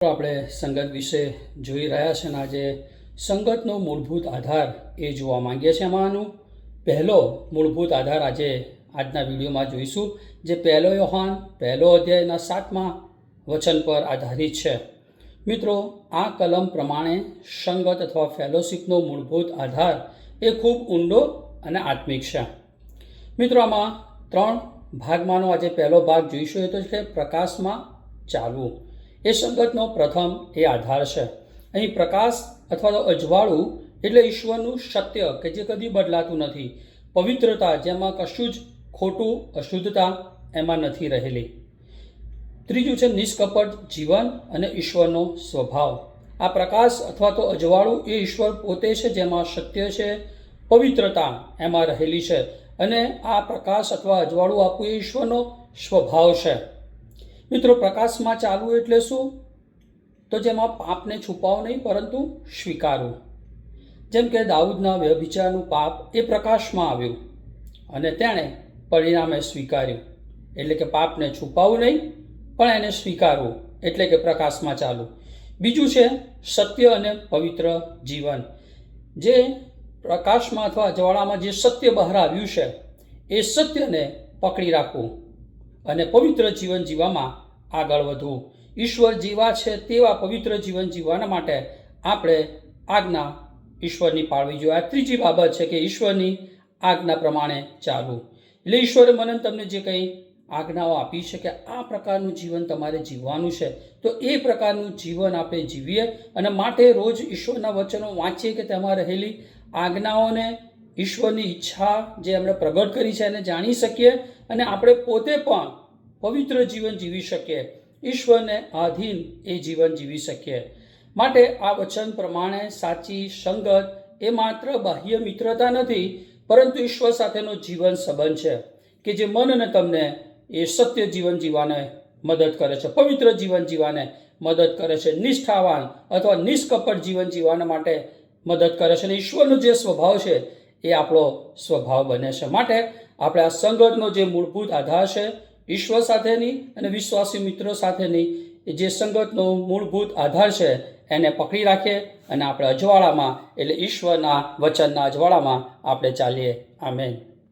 આપણે સંગત વિશે જોઈ રહ્યા છે અને આજે સંગતનો મૂળભૂત આધાર એ જોવા માંગીએ છીએ. એમાંનો પહેલો મૂળભૂત આધાર આજના વિડીયોમાં જોઈશું, જે 1 યોહાન 1 અધ્યાયના 7મા વચન પર આધારિત છે. મિત્રો, આ કલમ પ્રમાણે સંગત અથવા ફેલોશિપનો મૂળભૂત આધાર એ ખૂબ ઊંડો અને આત્મિક છે. મિત્રો, આમાં 3 ભાગમાંનો આજે પહેલો ભાગ જોઈશું, એ તો છે પ્રકાશમાં ચાલવું. એ સંગતનો પ્રથમ એ આધાર છે. અહીં પ્રકાશ અથવા તો અજવાળું એટલે ઈશ્વરનું સત્ય કે જે કદી બદલાતું નથી, પવિત્રતા જેમાં કશું જ ખોટું અશુદ્ધતા એમાં નથી રહેલી. ત્રીજું છે નિષ્કપટ જીવન અને ઈશ્વરનો સ્વભાવ. આ પ્રકાશ અથવા તો અજવાળું એ ઈશ્વર પોતે છે, જેમાં સત્ય છે, પવિત્રતા એમાં રહેલી છે, અને આ પ્રકાશ અથવા અજવાળું આપવું એ ઈશ્વરનો સ્વભાવ છે. મિત્રો, પ્રકાશમાં ચાલવું એટલે શું? તો જેમાં પાપને છુપાવવું નહીં પરંતુ સ્વીકારવું. જેમ કે દાઉદના વ્યભિચારનું પાપ એ પ્રકાશમાં આવ્યું અને તેણે પરિણામે સ્વીકાર્યું, એટલે કે પાપને છુપાવવું નહીં પણ એને સ્વીકારવું, એટલે કે પ્રકાશમાં ચાલવું. બીજું છે સત્ય અને પવિત્ર જીવન. જે પ્રકાશમાં અથવા અજવાળામાં જે સત્ય બહાર આવ્યું છે એ સત્યને પકડી રાખવું અને પવિત્ર જીવન જીવવામાં આગળ વધવું. ઈશ્વર જેવા છે તેવા પવિત્ર જીવન જીવવાના માટે આપણે આજ્ઞા ઈશ્વરની પાળવી જોઈએ. આ ત્રીજી બાબત છે કે ઈશ્વરની આજ્ઞા પ્રમાણે ચાલવું. એટલે ઈશ્વરે મને તમને જે કંઈ આજ્ઞાઓ આપી છે કે આ પ્રકારનું જીવન તમારે જીવવાનું છે, તો એ પ્રકારનું જીવન આપણે જીવીએ અને માટે રોજ ઈશ્વરના વચનો વાંચીએ કે તેમાં રહેલી આજ્ઞાઓને, ઈશ્વરની ઈચ્છા જે એમણે પ્રગટ કરી છે એને જાણી શકીએ અને આપણે પોતે પણ પવિત્ર જીવન જીવી શકીએ, ઈશ્વરને આધીન એ જીવન જીવી શકીએ. માટે આ વચન પ્રમાણે સાચી સંગત એ માત્ર બાહ્ય મિત્રતા નથી, પરંતુ ઈશ્વર સાથેનો જીવન સંબંધ છે કે જે મન અને તમને એ સત્ય જીવન જીવવાને મદદ કરે છે, પવિત્ર જીવન જીવવાને મદદ કરે છે, નિષ્ઠાવાન અથવા નિષ્કપટ જીવન જીવવાના માટે મદદ કરે છે, અને ઈશ્વરનો જે સ્વભાવ છે એ આપણો સ્વભાવ બને છે. માટે આપણે આ સંગતનો જે મૂળભૂત આધાર છે, ઈશ્વર સાથેની અને વિશ્વાસી મિત્રો સાથેની જે સંગતનો મૂળભૂત આધાર છે, એને પકડી રાખીએ અને આપણે અજવાળામાં એટલે ઈશ્વરના વચનના અજવાળામાં આપણે ચાલીએ. આમેન.